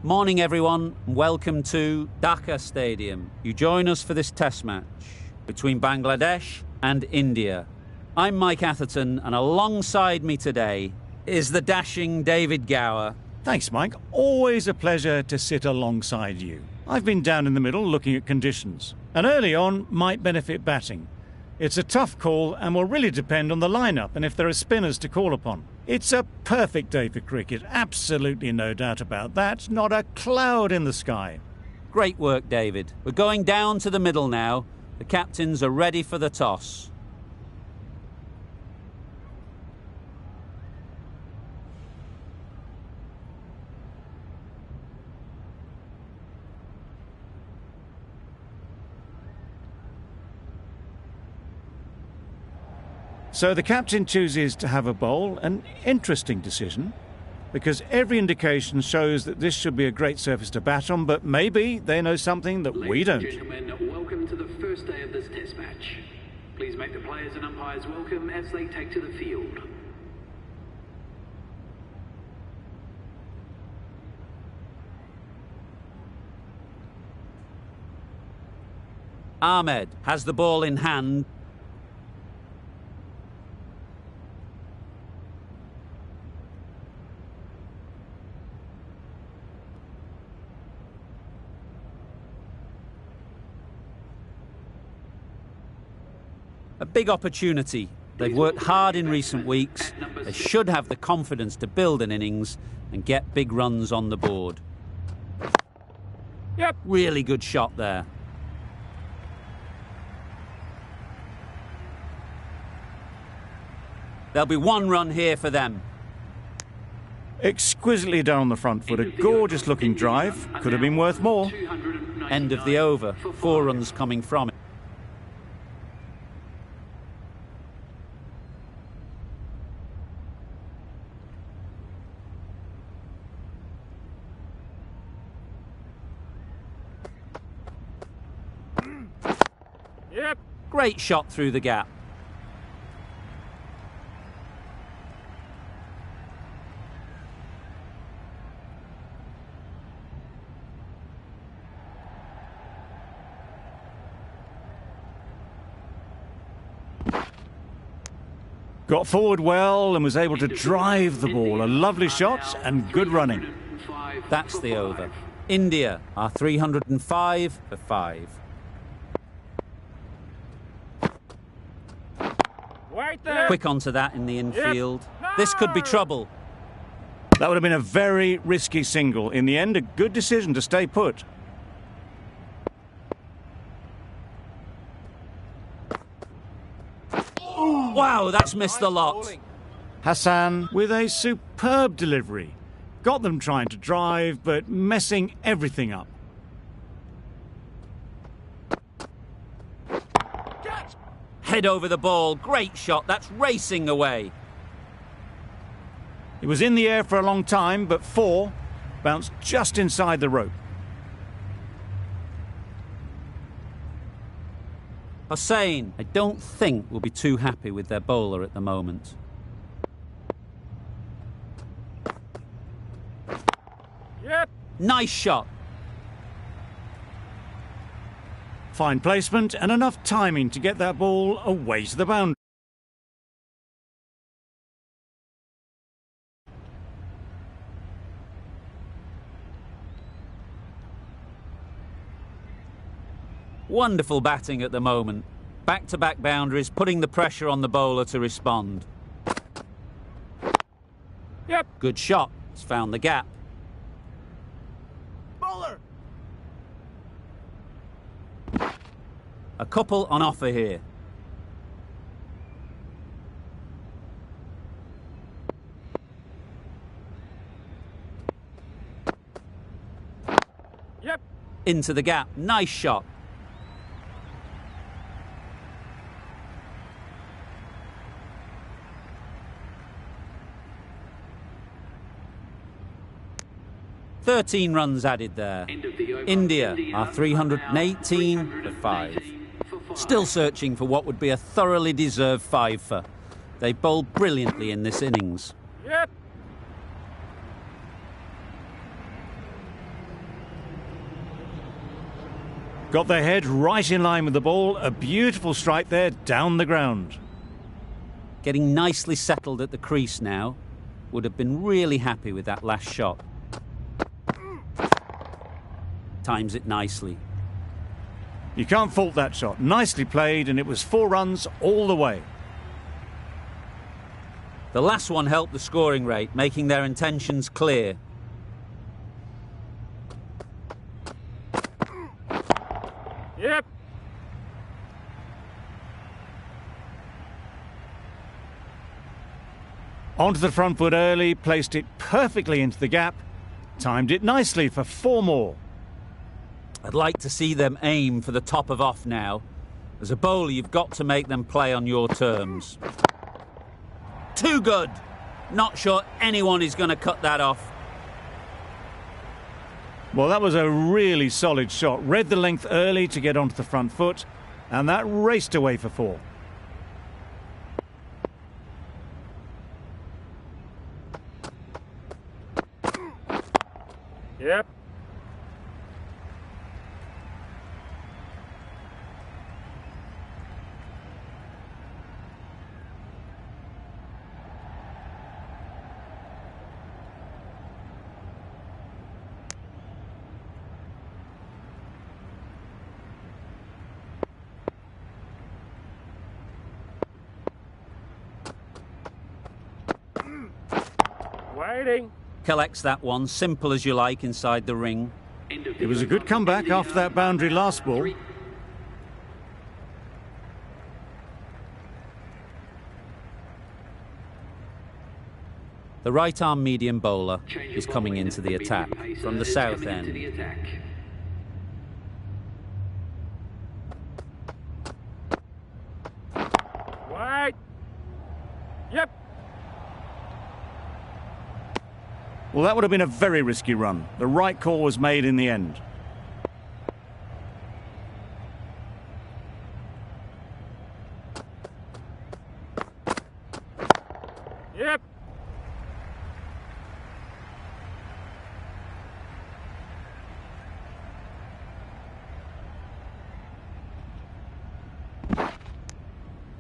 Morning everyone, and welcome to Dhaka Stadium. You join us for this test match between Bangladesh and India. I'm Mike Atherton, and alongside me today is the dashing David Gower. Thanks, Mike. Always a pleasure to sit alongside you. I've been down in the middle looking at conditions, and early on might benefit batting. It's a tough call and will really depend on the lineup and if there are spinners to call upon. It's a perfect day for cricket, absolutely no doubt about that. Not a cloud in the sky. Great work, David. We're going down to the middle now. The captains are ready for the toss. So the captain chooses to have a bowl, an interesting decision, because every indication shows that this should be a great surface to bat on, but maybe they know something that we don't. Ladies and gentlemen, welcome to the first day of this test match. Please make the players and umpires welcome as they take to the field. Ahmed has the ball in hand. A big opportunity. They've worked hard in recent weeks. They should have the confidence to build an innings and get big runs on the board. Yep, really good shot there. There'll be one run here for them. Exquisitely down the front foot, a gorgeous looking drive. Could have been worth more. End of the over. 4 runs coming from it. Yep. Great shot through the gap. Got forward well and was able to drive the ball. A lovely shot and good running. That's the over. India are 305 for 5. Quick onto that in the infield. This could be trouble. That would have been a very risky single. In the end, a good decision to stay put. Wow, that's missed the lot. Hassan with a superb delivery. Got them trying to drive, but messing everything up. Head over the ball. Great shot. That's racing away. It was in the air for a long time, but 4 bounced just inside the rope. Hussain, I don't think will be too happy with their bowler at the moment. Yep. Nice shot. Fine placement and enough timing to get that ball away to the boundary. Wonderful batting at the moment. Back-to-back boundaries, putting the pressure on the bowler to respond. Yep. Good shot. It's found the gap. Bowler! A couple on offer here. Yep. Into the gap. Nice shot. Thirteen runs added there. India are 318 for 5. Still searching for what would be a thoroughly deserved 5 for. They bowled brilliantly in this innings. Yep. Got their head right in line with the ball. A beautiful strike there down the ground. Getting nicely settled at the crease now. Would have been really happy with that last shot. Times it nicely. You can't fault that shot. Nicely played, and it was 4 runs all the way. The last one helped the scoring rate, making their intentions clear. Yep. Onto the front foot early, placed it perfectly into the gap, timed it nicely for 4 more. I'd like to see them aim for the top of off now. As a bowler, you've got to make them play on your terms. Too good. Not sure anyone is going to cut that off. Well, that was a really solid shot. Read the length early to get onto the front foot, and that raced away for 4. Yep. Waiting. Collects that one, simple as you like, inside the ring. It was a good comeback after that boundary last ball. The right-arm medium bowler is coming into the attack from the south end. Wait. Yep. Well, that would have been a very risky run. The right call was made in the end. Yep.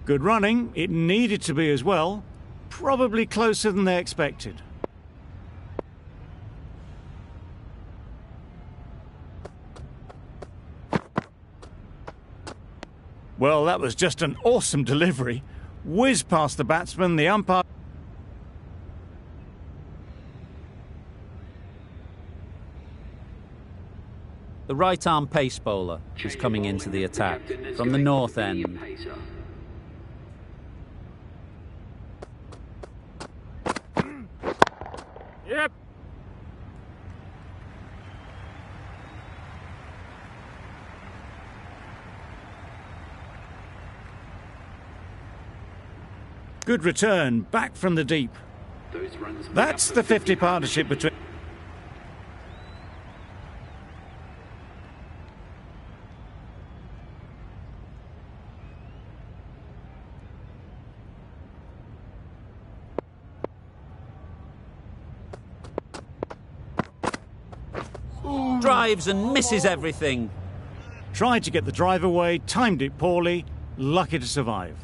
Good running. It needed to be as well. Probably closer than they expected. Well, that was just an awesome delivery. Whiz past the batsman, the umpire. The right-arm pace bowler is coming into the attack from the north end. Yep. Good return, back from the deep. That's the 50 partnership between... Drives and misses everything. Tried to get the drive away, timed it poorly, lucky to survive.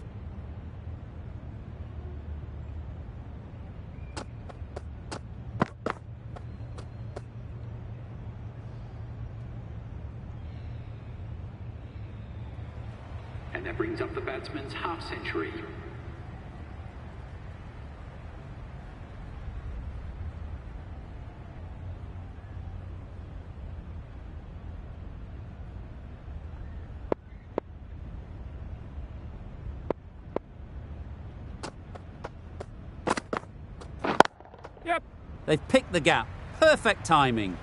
And that brings up the batsman's half century. Yep. They've picked the gap. Perfect timing.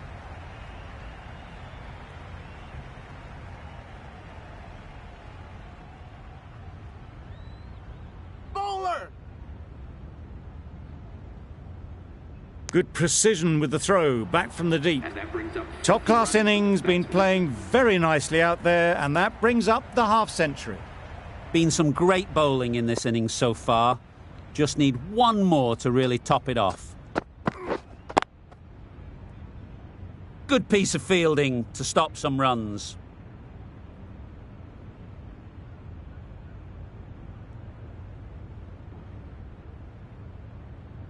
Good precision with the throw, back from the deep. Top-class innings, been playing very nicely out there, and that brings up the half-century. Been some great bowling in this innings so far. Just need one more to really top it off. Good piece of fielding to stop some runs.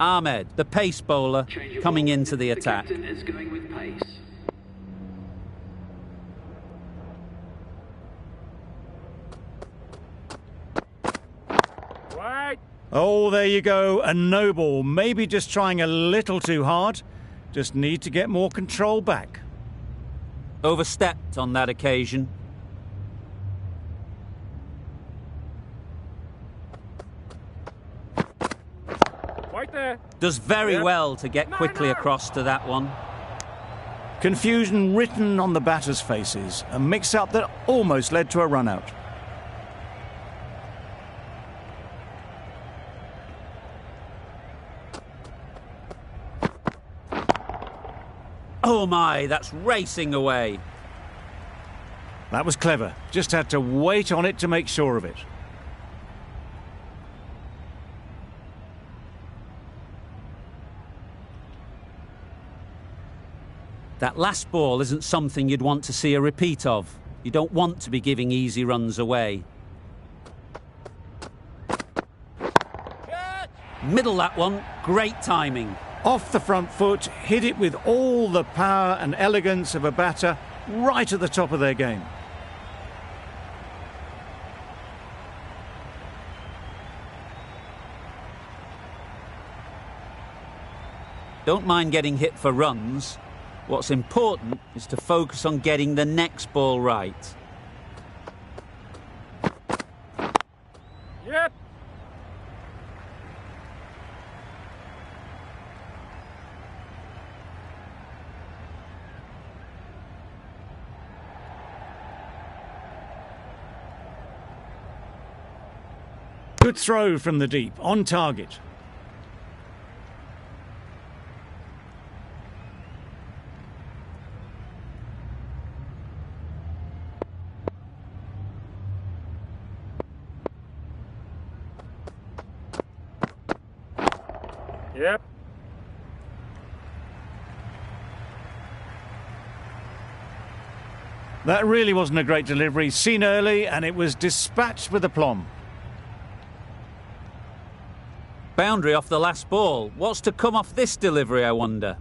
Ahmed, the pace bowler, Change of coming ball. into the attack. captain is going with pace. Wide. Oh, there you go. A no ball. Maybe just trying a little too hard. Just need to get more control back. Overstepped on that occasion. Right there. Does very Yep. well to get quickly across to that one. Confusion written on the batters' faces. A mix-up that almost led to a run-out. Oh my, that's racing away. That was clever. Just had to wait on it to make sure of it. That last ball isn't something you'd want to see a repeat of. You don't want to be giving easy runs away. Middle that one, great timing. Off the front foot, hit it with all the power and elegance of a batter right at the top of their game. Don't mind getting hit for runs. What's important is to focus on getting the next ball right. Yep. Good throw from the deep, on target. Yep. That really wasn't a great delivery. Seen early, and it was dispatched with aplomb. Boundary off the last ball. What's to come off this delivery, I wonder?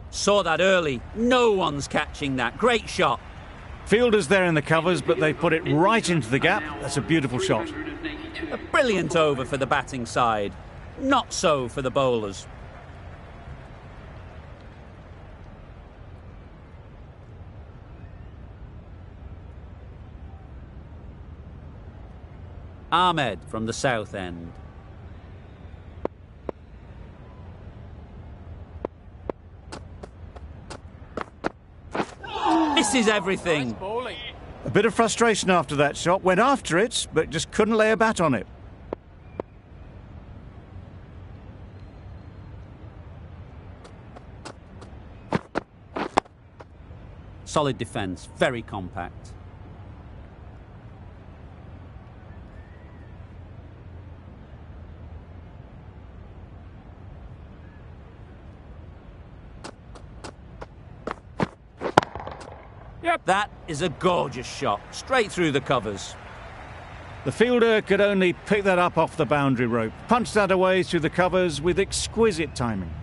Saw that early. No one's catching that. Great shot. Fielders there in the covers, but they put it right into the gap. That's a beautiful shot. 382. A brilliant over for the batting side. Not so for the bowlers. Ahmed from the south end. Misses everything. Bowling. A bit of frustration after that shot. Went after it, but just couldn't lay a bat on it. Solid defence, very compact. Yep. That is a gorgeous shot, straight through the covers. The fielder could only pick that up off the boundary rope. Punched that away through the covers with exquisite timing.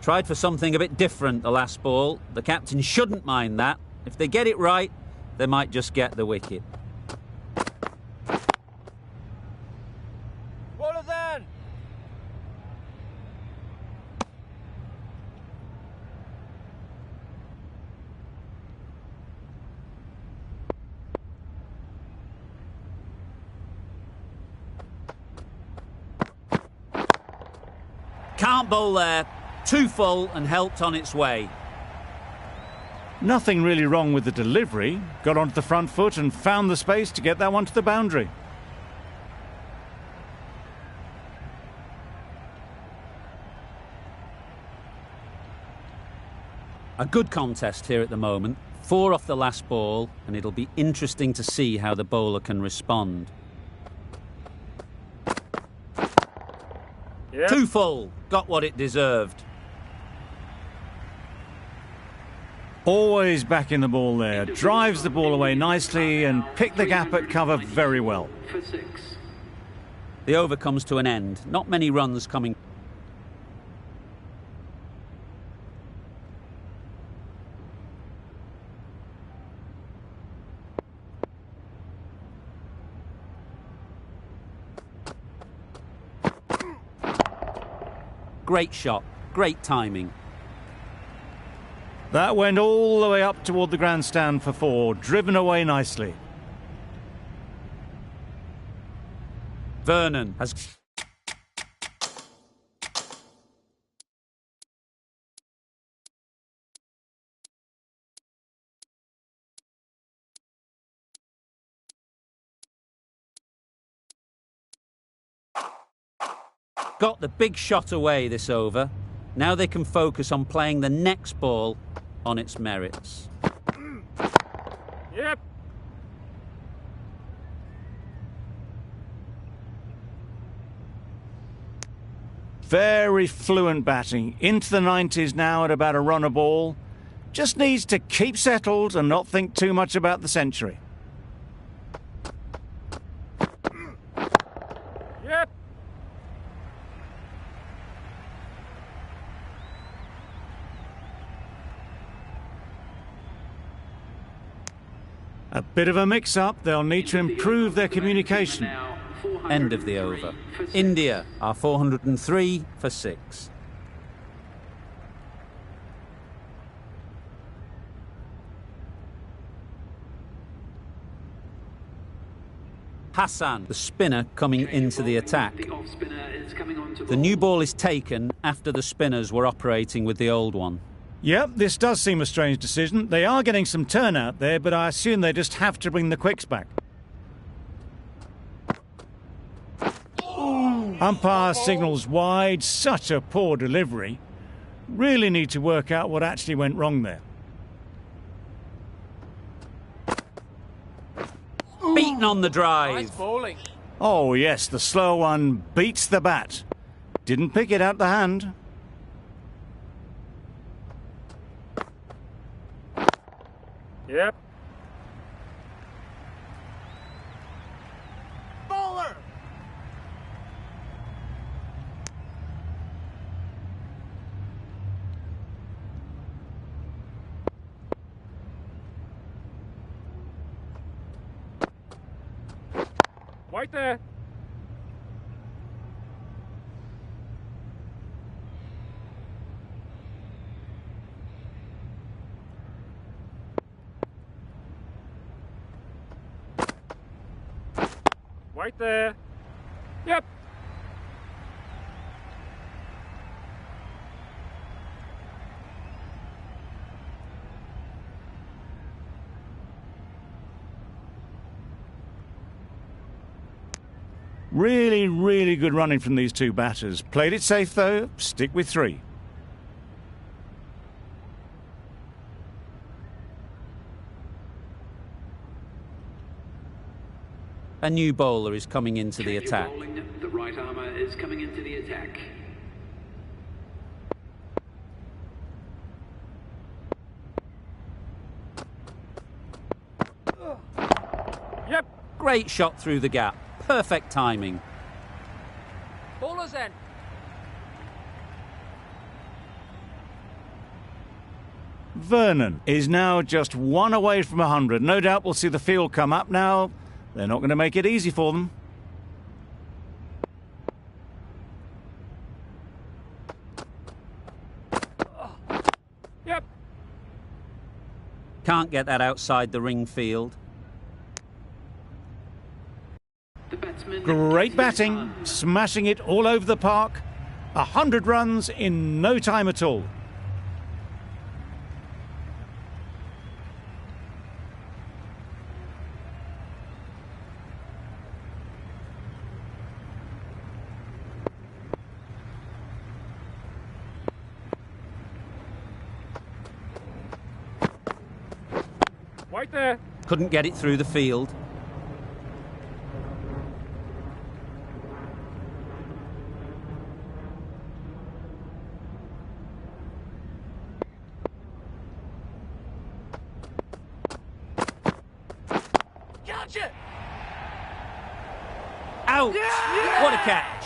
Tried for something a bit different the last ball. The captain shouldn't mind that. If they get it right, they might just get the wicket. Bowler then. Can't bowl there. Too full and helped on its way. Nothing really wrong with the delivery. Got onto the front foot and found the space to get that one to the boundary. A good contest here at the moment. 4 off the last ball, and it'll be interesting to see how the bowler can respond. Yep. Too full. Got what it deserved. Always backing the ball there. Drives the ball away nicely and picked the gap at cover very well. For 6. The over comes to an end. Not many runs coming. Great shot, great timing. That went all the way up toward the grandstand for 4, driven away nicely. Vernon has... got the big shot away this over. Now they can focus on playing the next ball on its merits. Yep. Very fluent batting. Into the 90s now at about a run a ball. Just needs to keep settled and not think too much about the century. Yep. A bit of a mix-up. They'll need to improve their communication. End of the over. India are 403 for 6. Hassan, the spinner, coming into the attack. The new ball is taken after the spinners were operating with the old one. Yep, this does seem a strange decision. They are getting some turnout there, but I assume they just have to bring the quicks back. Umpire signals wide. Such a poor delivery. Really need to work out what actually went wrong there. Beaten on the Nice drive. bowling. Oh yes, the slow one beats the bat. Didn't pick it out the hand. Yep. Bowler! Right there. Right there. Yep. Really, really good running from these two batters. Played it safe though, stick with 3. A new bowler is coming into the attack. The right armour is coming into the attack. Yep. Great shot through the gap. Perfect timing. Bowler's end. Vernon is now just 1 away from 100. No doubt we'll see the field come up now. They're not going to make it easy for them. Yep. Can't get that outside the ring field. The batsman Great batting, smashing it all over the park. 100 runs in no time at all. Right there. Couldn't get it through the field. Out! What a catch!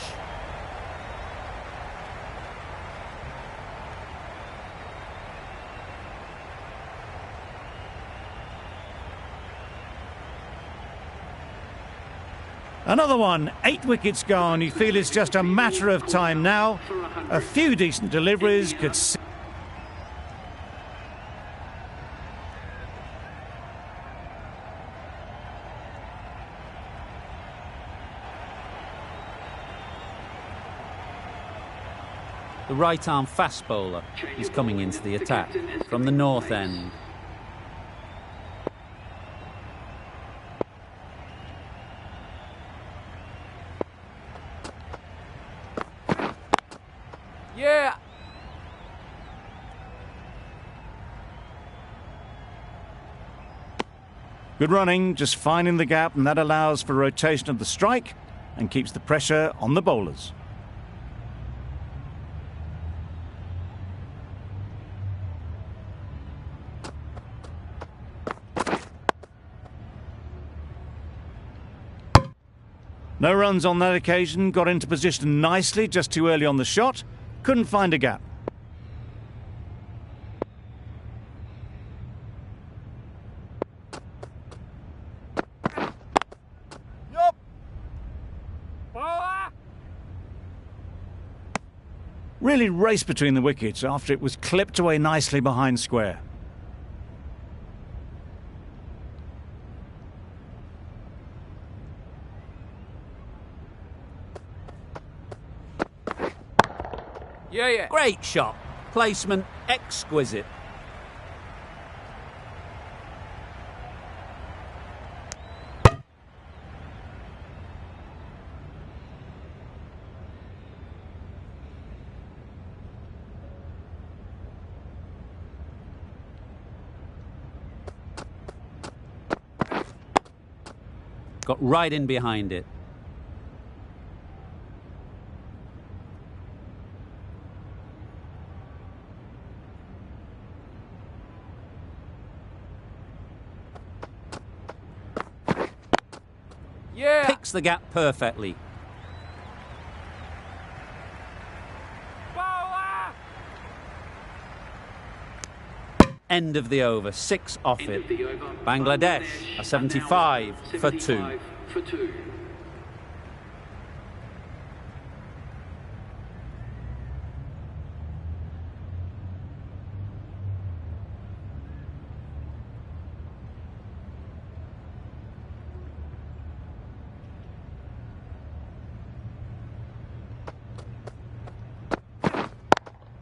Another one, 8 wickets gone. You feel it's just a matter of time now. A few decent deliveries could see. The right-arm fast bowler is coming into the attack from the north end. Yeah. Good running, just finding the gap, and that allows for rotation of the strike and keeps the pressure on the bowlers. No runs on that occasion, got into position nicely, just too early on the shot, couldn't find a gap. Yup. Bowler. Really raced between the wickets after it was clipped away nicely behind square. Yeah. Great shot. Placement exquisite. Got right in behind it. Yeah. Picks the gap perfectly. Bowler. End of the over, 6 off End it. of the over. Bangladesh are are 75 now for 2. 75 for 2.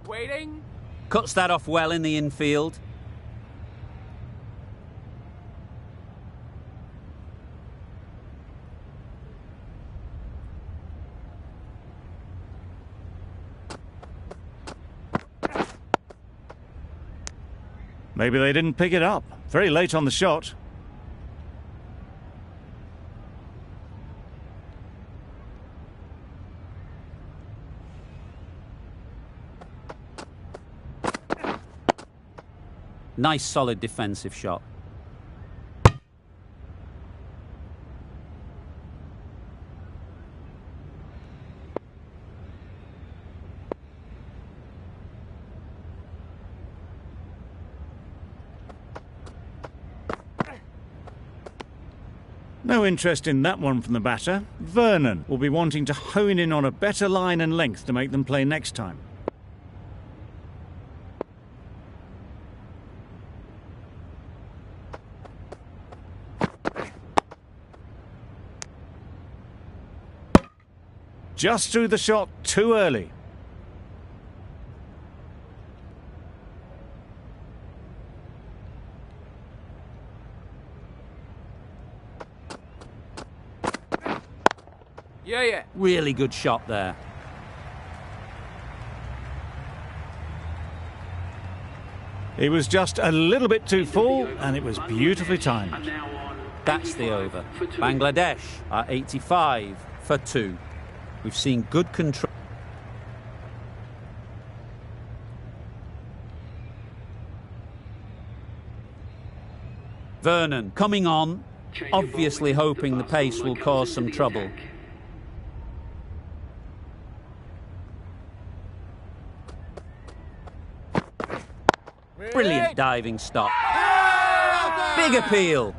Waiting. Cuts that off well in the infield. Maybe they didn't pick it up. Very late on the shot. Nice solid defensive shot. No interest in that one from the batter. Vernon will be wanting to hone in on a better line and length to make them play next time. Just threw the shot too early. Yeah. Really good shot there. It was just a little bit too full, and it was beautifully timed. That's the over. Bangladesh are 85 for 2. We've seen good control. Vernon coming on. Change of obviously bowling. hoping the fast pace bowler will comes cause into some the trouble. attack. Brilliant diving stop. Big appeal.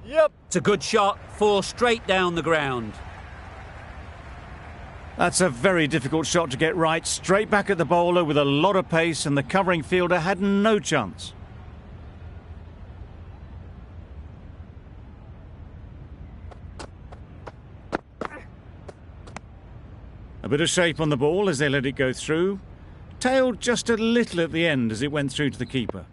Yep. It's a good shot, 4 straight down the ground. That's a very difficult shot to get right. Straight back at the bowler with a lot of pace, and the covering fielder had no chance. A bit of shape on the ball as they let it go through. Tailed just a little at the end as it went through to the keeper.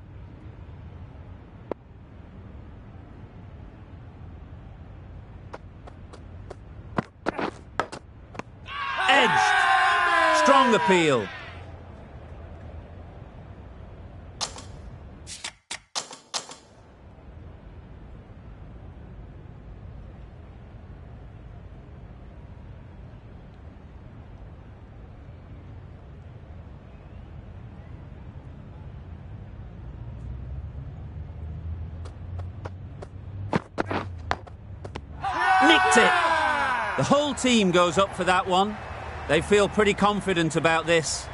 Edged. Strong appeal. Nicked it. The whole team goes up for that one. They feel pretty confident about this.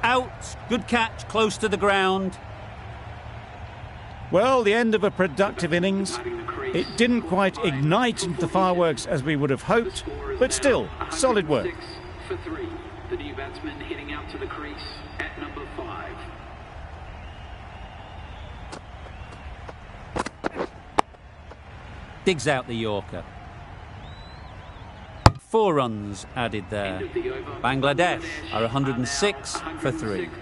Out. Good catch, close to the ground. Well, the end of a productive innings. It didn't quite ignite into the fireworks as we would have hoped, but still, solid work. 6 for 3. The new batsman hitting out to the crease at number 5. Digs out the Yorker. 4 runs added there. End of the over. Bangladesh are now 106 for 3. 106.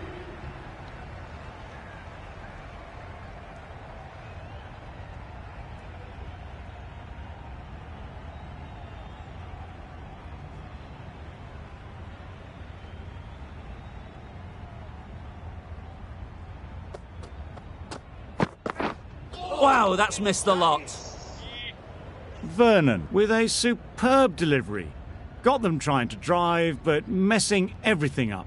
Wow, that's missed the lot. Vernon with a superb delivery. Got them trying to drive, but messing everything up.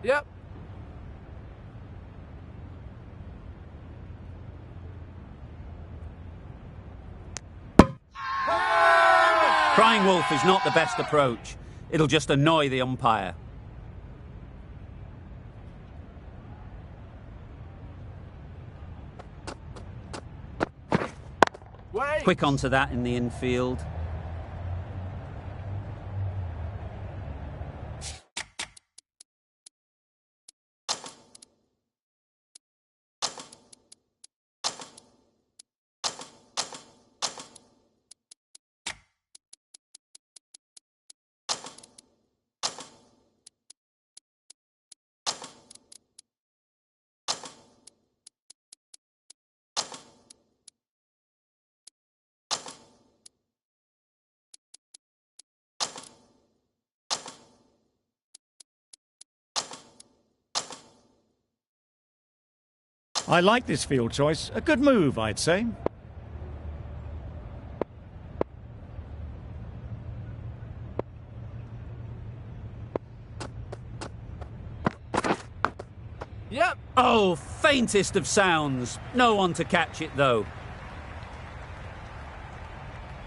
Yep. Crying wolf is not the best approach. It'll just annoy the umpire. Wait. Quick onto that in the infield. I like this field choice. A good move, I'd say. Yep. Oh, faintest of sounds. No one to catch it, though.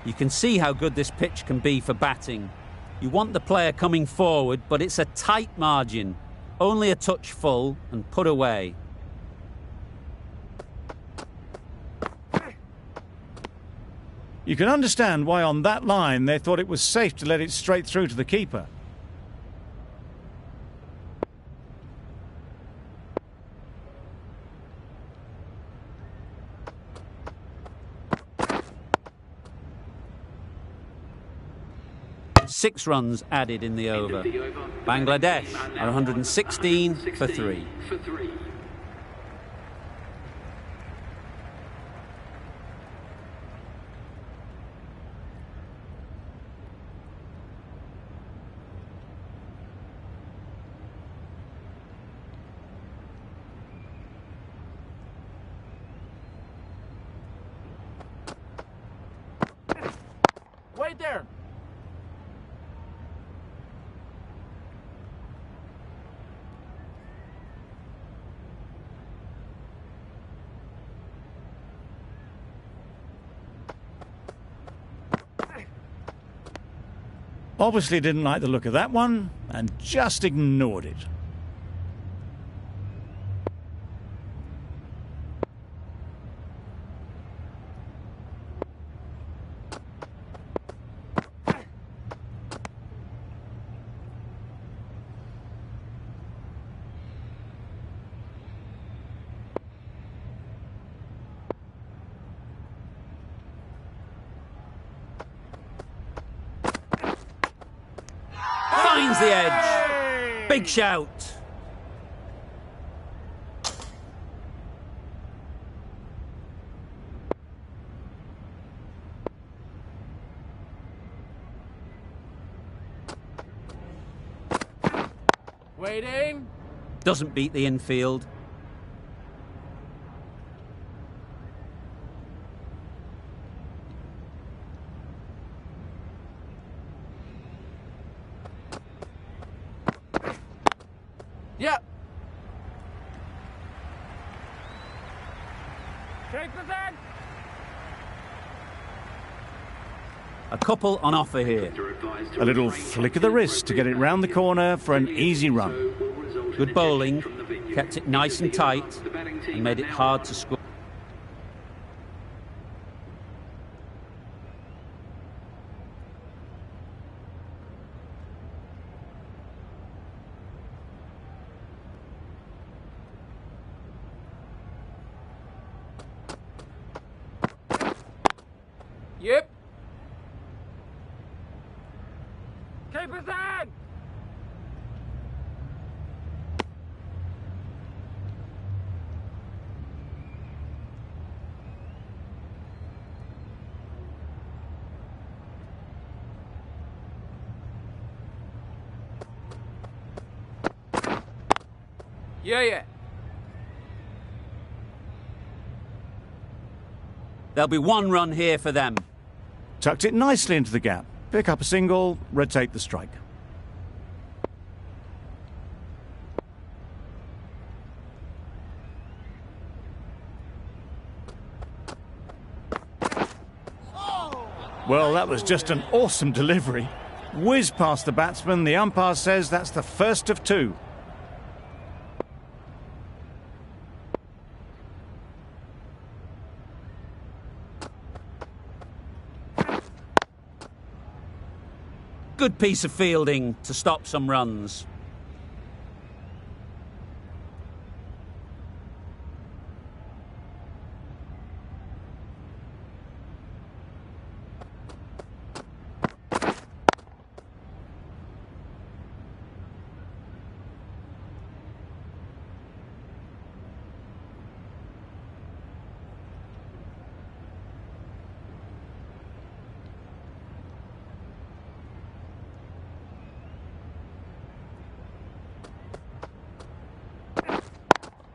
You can see how good this pitch can be for batting. You want the player coming forward, but it's a tight margin. Only a touch full and put away. You can understand why on that line they thought it was safe to let it straight through to the keeper. Six runs added in the over. Bangladesh are 116 for 3. right there. Obviously didn't like the look of that one and just ignored it. Finds the edge. Big shout. Waiting. Doesn't beat the infield. Yep. Take the deck. A couple on offer here. A little flick of the wrist to get it round the corner for an easy run. Good bowling, kept it nice and tight and made it hard to score. Yep. Keep his hand. Yeah. There'll be one run here for them. Tucked it nicely into the gap. Pick up a single, rotate the strike. Well, that was just an awesome delivery. Whiz past the batsman. The umpire says that's the first of two. Good piece of fielding to stop some runs.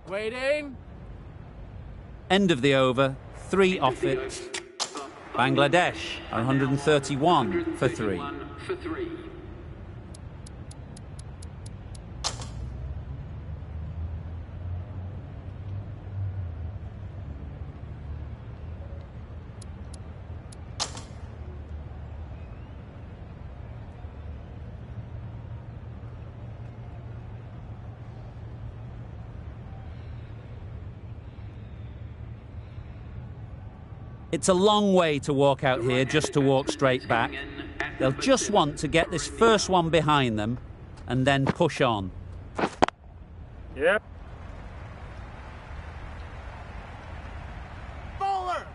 Waiting. End of the over, 3 off it. Bangladesh are 131 for 3. It's a long way to walk out here just to walk straight back. They'll just want to get this first one behind them and then push on. Yep. Bowler!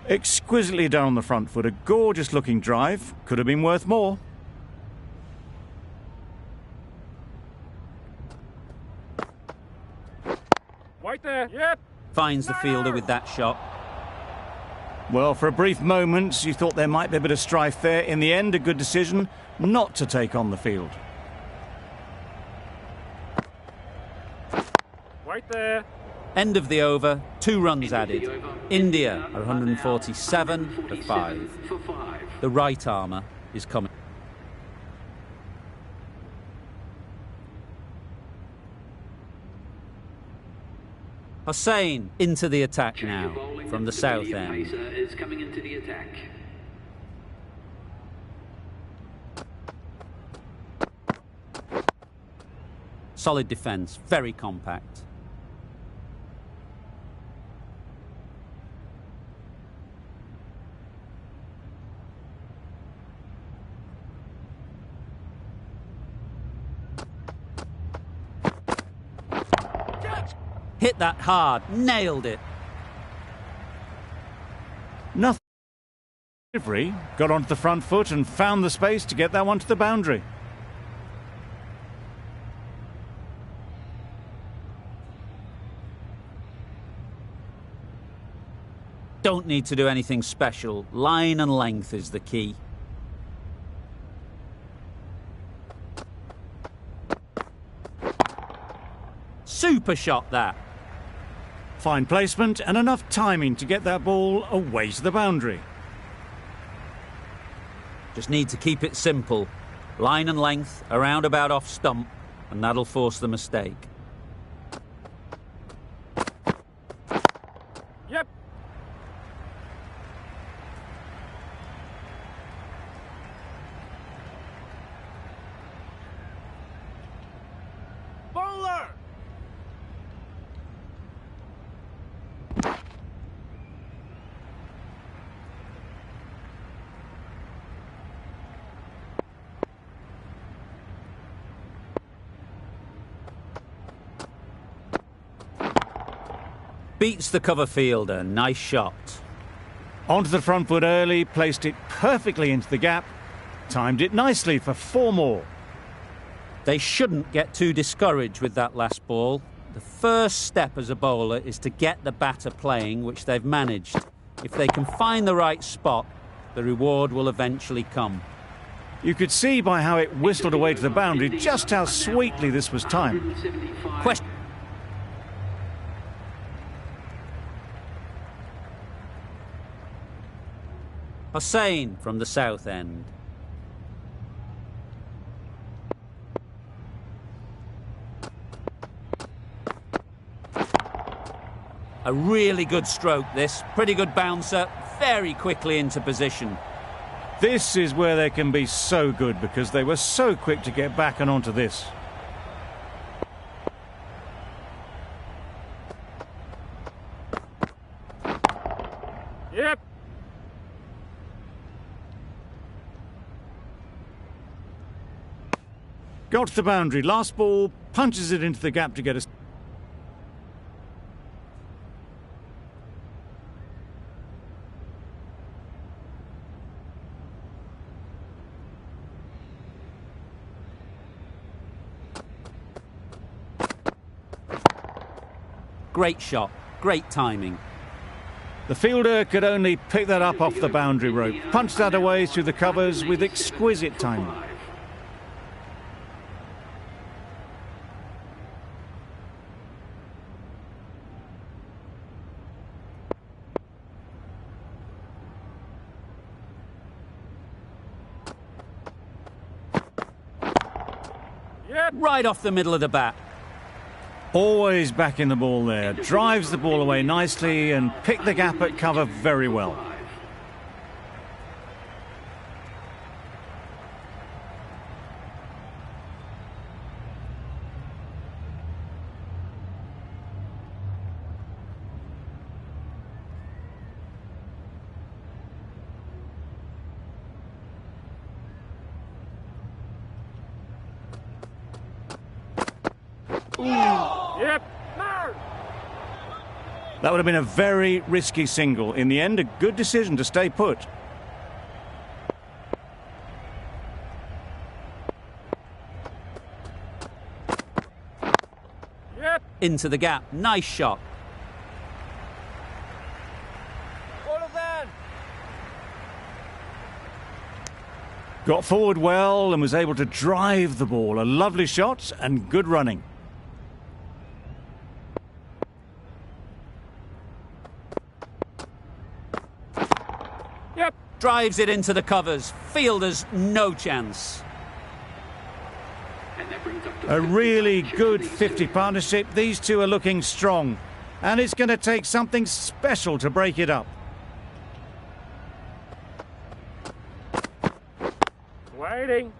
Exquisitely done on the front foot. A gorgeous looking drive. Could have been worth more. Right there. Yep. Finds the fielder with that shot. Well, for a brief moment, you thought there might be a bit of strife there. In the end, a good decision not to take on the field. Right there. End of the over, 2 runs added. India are 147 for 5. The right armour is coming. Hossain into the attack now from the south end. Is coming into the attack. Solid defence, very compact. Hit that hard, nailed it. Nothing. Delivery got onto the front foot and found the space to get that one to the boundary. Don't need to do anything special. Line and length is the key. Super shot that. Fine placement and enough timing to get that ball away to the boundary. Just need to keep it simple. Line and length, around about off stump, and that'll force the mistake. Yep. Bowler! Beats the cover fielder, nice shot. Onto the front foot early, placed it perfectly into the gap, timed it nicely for 4 more. They shouldn't get too discouraged with that last ball. The first step as a bowler is to get the batter playing, which they've managed. If they can find the right spot, the reward will eventually come. You could see by how it whistled away to the boundary just how sweetly this was timed. Question. Hossain from the south end. A really good stroke this, pretty good bouncer, very quickly into position. This is where they can be so good because they were so quick to get back and onto this. Yep. Got to the boundary, last ball, punches it into the gap to get us. Great shot, great timing. The fielder could only pick that up off the boundary rope, punched that away through the covers with exquisite timing. Yep. Right off the middle of the bat. Always back in the ball there, drives the ball away nicely and picked the gap at cover very well. Yep. No. That would have been a very risky single. In the end, a good decision to stay put. Yep. Into the gap, nice shot. Bowler van. Got forward well and was able to drive the ball. A lovely shot and good running. Yep. Drives it into the covers. Fielders, no chance. And that brings up to A 50 really touch, good these 50 two. partnership. These two are looking strong. And it's going to take something special to break it up. Waiting.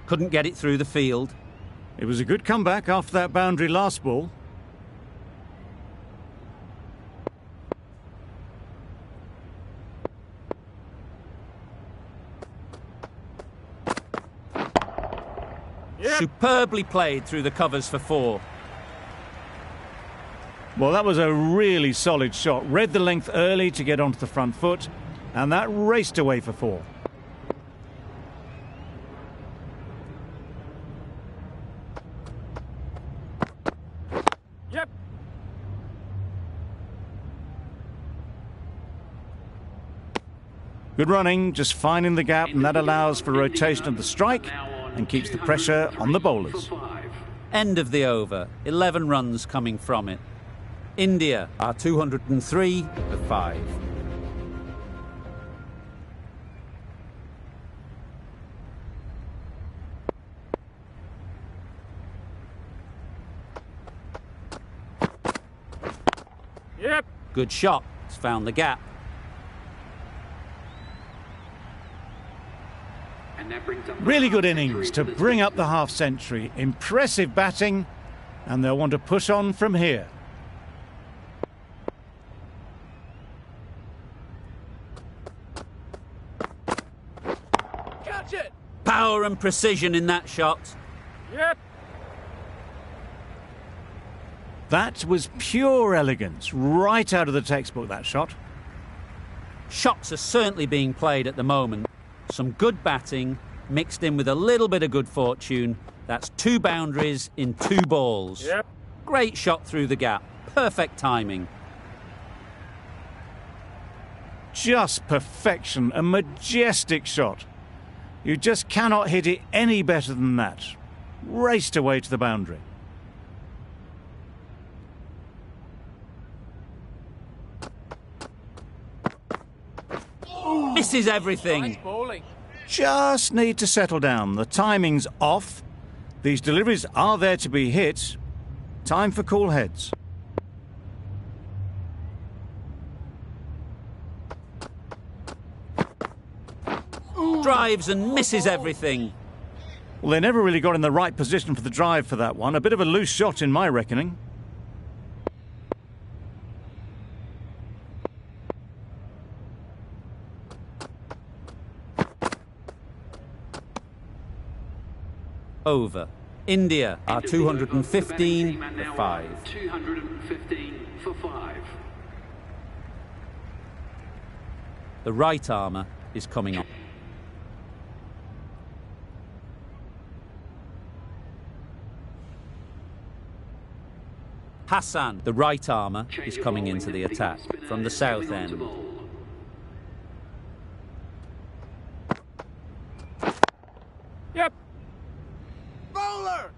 Couldn't get it through the field. It was a good comeback after that boundary last ball. Yep. Superbly played through the covers for 4. Well, that was a really solid shot. Read the length early to get onto the front foot, and that raced away for 4. Yep. Good running, just finding the gap, and that allows for rotation of the strike and keeps the pressure on the bowlers. End of the over. 11 runs coming from it. India are 203 for 5. Yep. Good shot. It's found the gap. And that brings up Really good the innings to century for this bring up the batsman. half-century. Impressive batting, and they'll want to push on from here. Catch it. Power and precision in that shot. Yep. That was pure elegance, right out of the textbook, that shot. Shots are certainly being played at the moment. Some good batting mixed in with a little bit of good fortune. That's 2 boundaries in 2 balls. Yep. Great shot through the gap. Perfect timing. Just perfection, a majestic shot. You just cannot hit it any better than that. Raced away to the boundary. Misses everything. Nice bowling. Just need to settle down. The timing's off. These deliveries are there to be hit. Time for cool heads. Drives and misses everything. Well, they never really got in the right position for the drive for that one. A bit of a loose shot in my reckoning. Over. India are End of the over for the batting 215 team, and for now 5. 215 for 5. The right armour is coming on. Hassan, the right armour, is Change of coming bowling, into the and picking attack up spinner from the is south coming on to end. bowl. Yep. Bowler.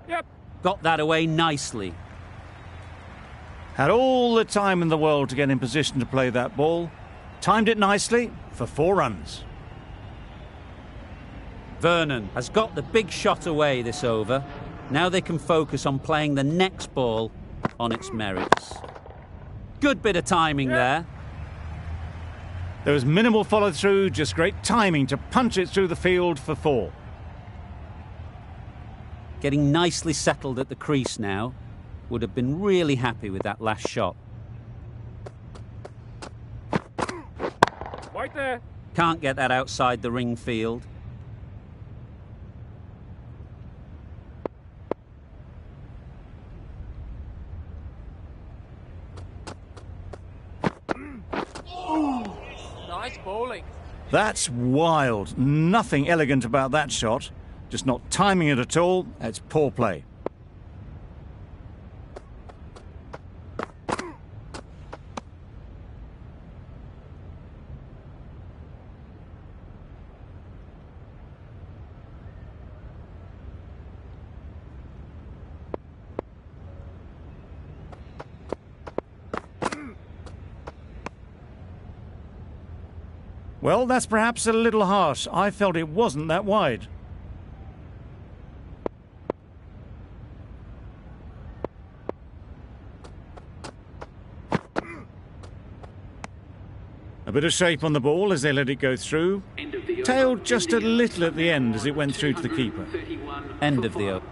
Yep. Got that away nicely. Had all the time in the world to get in position to play that ball. Timed it nicely for 4 runs. Vernon has got the big shot away this over. Now they can focus on playing the next ball on its merits. Good bit of timing there. There was minimal follow-through, just great timing to punch it through the field for 4. Getting nicely settled at the crease now. Would have been really happy with that last shot. Right there. Can't get that outside the ring field. Nice bowling. That's wild. Nothing elegant about that shot. Just not timing it at all. It's poor play. Well, that's perhaps a little harsh. I felt it wasn't that wide. A bit of shape on the ball as they let it go through. Tailed just a little at the end as it went through to the keeper. End of the over.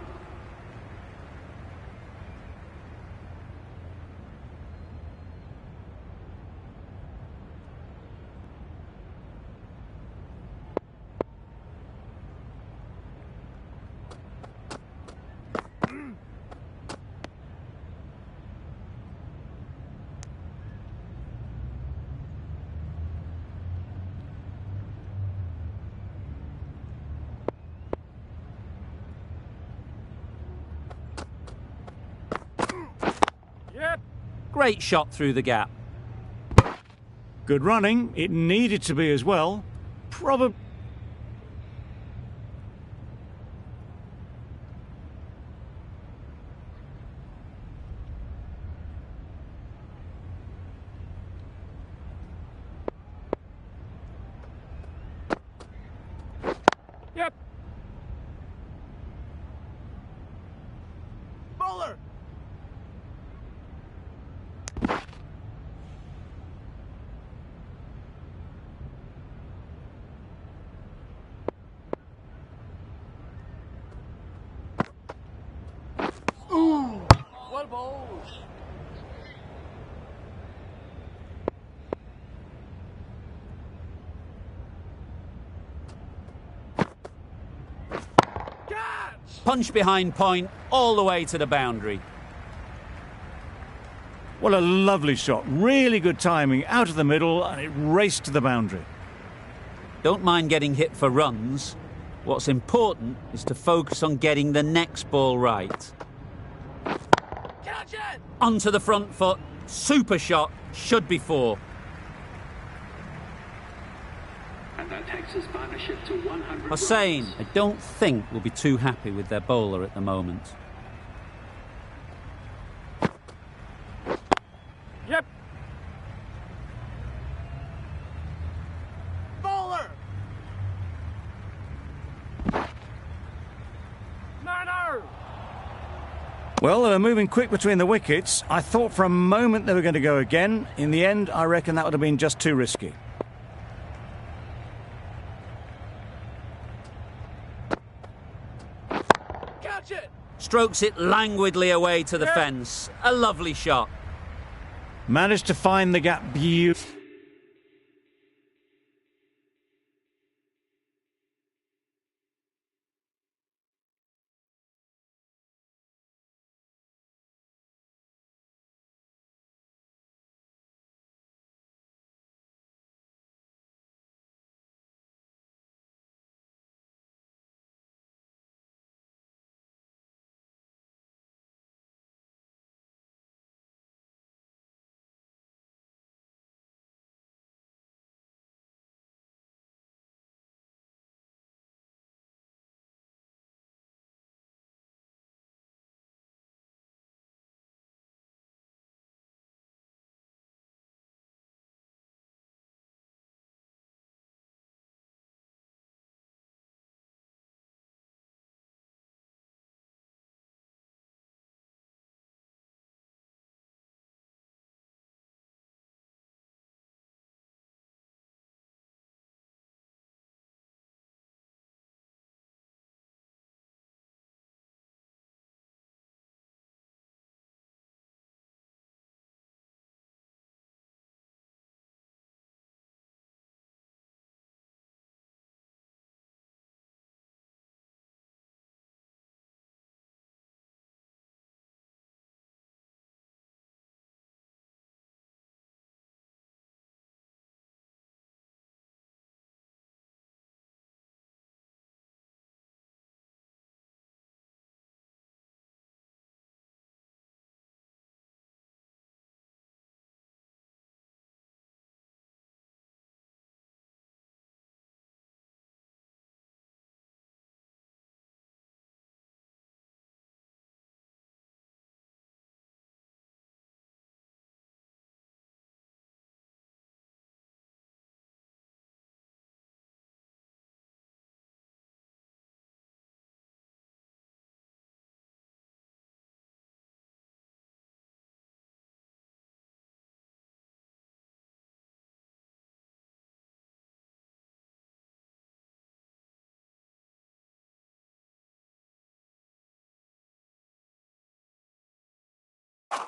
Yep. Great shot through the gap. Good running. It needed to be as well. Probably. Yep. Bowler. Ooh. Well bowled. Catch. Punch behind point all the way to the boundary. What a lovely shot. Really good timing. Out of the middle and it raced to the boundary. Don't mind getting hit for runs. What's important is to focus on getting the next ball right. Catch it. Onto the front foot. Super shot. Should be 4. And that takes his partnership to 100 Hossain, runs. I don't think will be too happy with their bowler at the moment. Yep. Bowler. No. Well, they were moving quick between the wickets. I thought for a moment they were going to go again. In the end, I reckon that would have been just too risky. Catch it. Strokes it languidly away to the fence. A lovely shot. Managed to find the gap beautifully.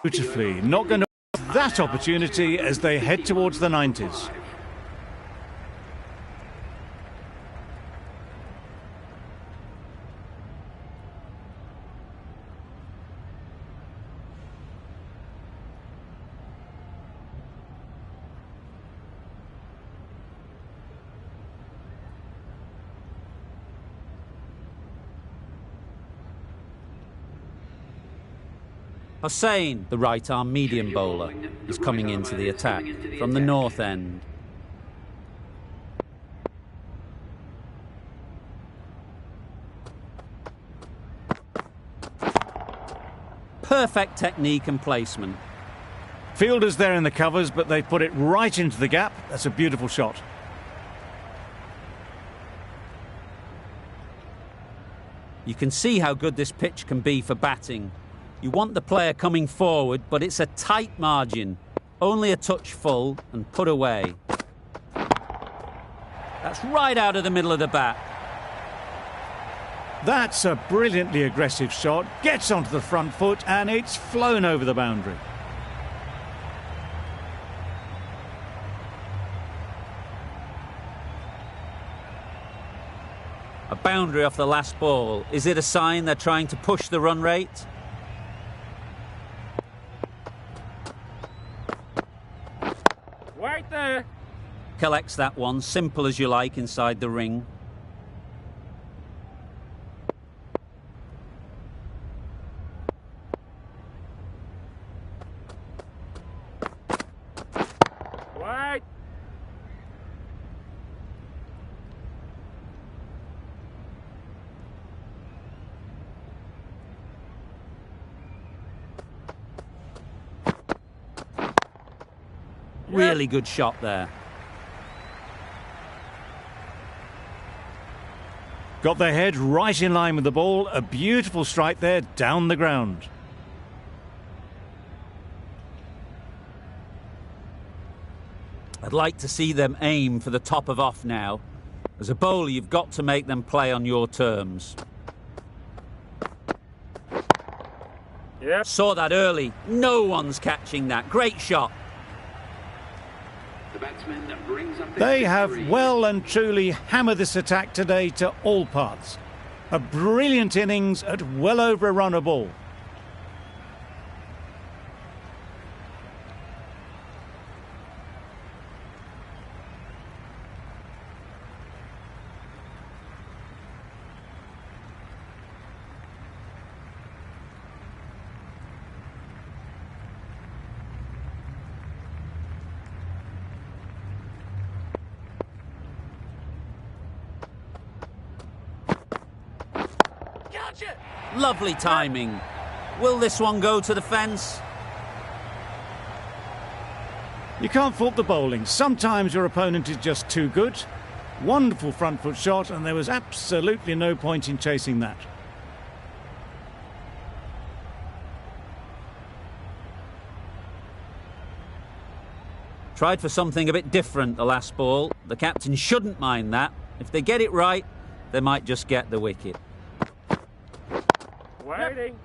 beautifully, not going to miss that opportunity as they head towards the 90s. Hossain, the right-arm medium bowler, is coming into the attack from the north end. Perfect technique and placement. Fielders there in the covers, but they put it right into the gap. That's a beautiful shot. You can see how good this pitch can be for batting. You want the player coming forward, but it's a tight margin. Only a touch full and put away. That's right out of the middle of the bat. That's a brilliantly aggressive shot. Gets onto the front foot and it's flown over the boundary. A boundary off the last ball. Is it a sign they're trying to push the run rate? Right there. Collects that one, simple as you like, inside the ring. Right. Really good shot there. Got their head right in line with the ball. A beautiful strike there down the ground. I'd like to see them aim for the top of off now. As a bowler, you've got to make them play on your terms. Yep. Saw that early. No one's catching that. Great shot. The batsman brings up They have well and truly hammered this attack today to all parts. A brilliant innings at well over a run a ball. Catch it. Lovely timing. Will this one go to the fence? You can't fault the bowling. Sometimes your opponent is just too good. Wonderful front foot shot, and there was absolutely no point in chasing that. Tried for something a bit different the last ball. The captain shouldn't mind that. If they get it right, they might just get the wicket. Waiting.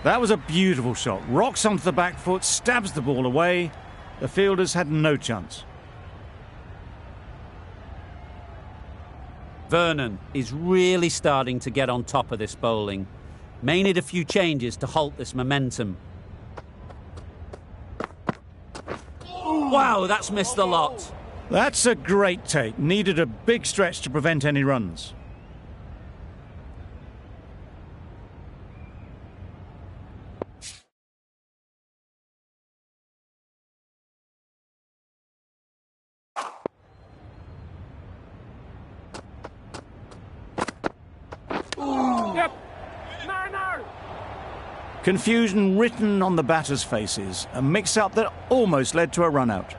That was a beautiful shot. Rocks onto the back foot, stabs the ball away. The fielders had no chance. Vernon is really starting to get on top of this bowling. May need a few changes to halt this momentum. Wow, that's missed the lot. That's a great take. Needed a big stretch to prevent any runs. Yep. No. Confusion written on the batters' faces. A mix-up that almost led to a run-out.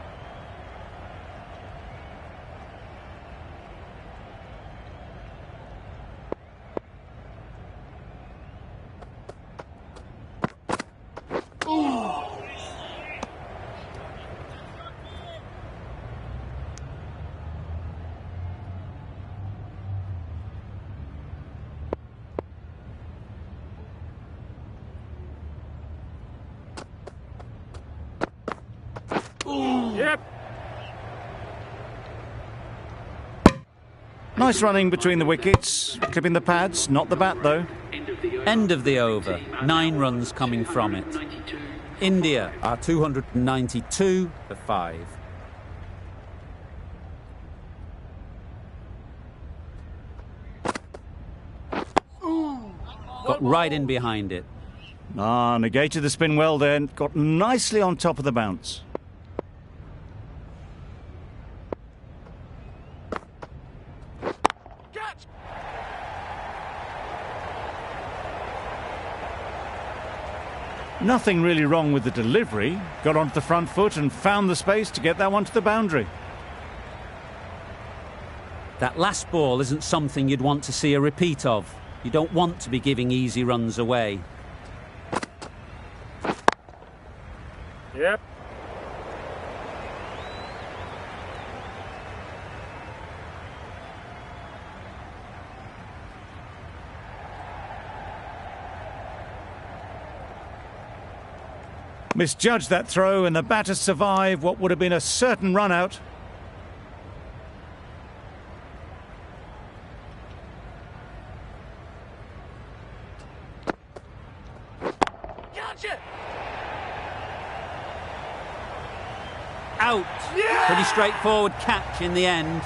Nice running between the wickets, clipping the pads, not the bat though. End of the over. 9 runs coming from it. India are 292 for 5. Got right in behind it. Negated the spin well there, got nicely on top of the bounce. Nothing really wrong with the delivery. Got onto the front foot and found the space to get that one to the boundary. That last ball isn't something you'd want to see a repeat of. You don't want to be giving easy runs away. Yep. Misjudged that throw and the batter survived what would have been a certain run out. Out. Yeah! Pretty straightforward catch in the end.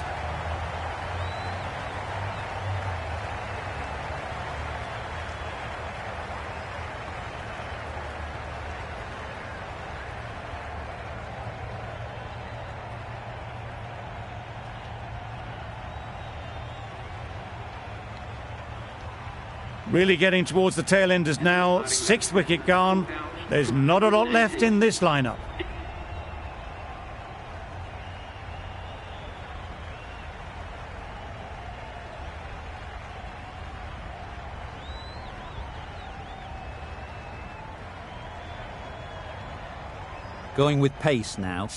Really getting towards the tail enders now. 6th wicket gone. There's not a lot left in this lineup. Going with pace now.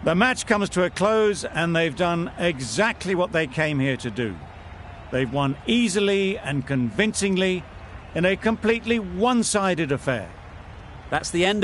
The match comes to a close and they've done exactly what they came here to do. They've won easily and convincingly in a completely one-sided affair. That's the end of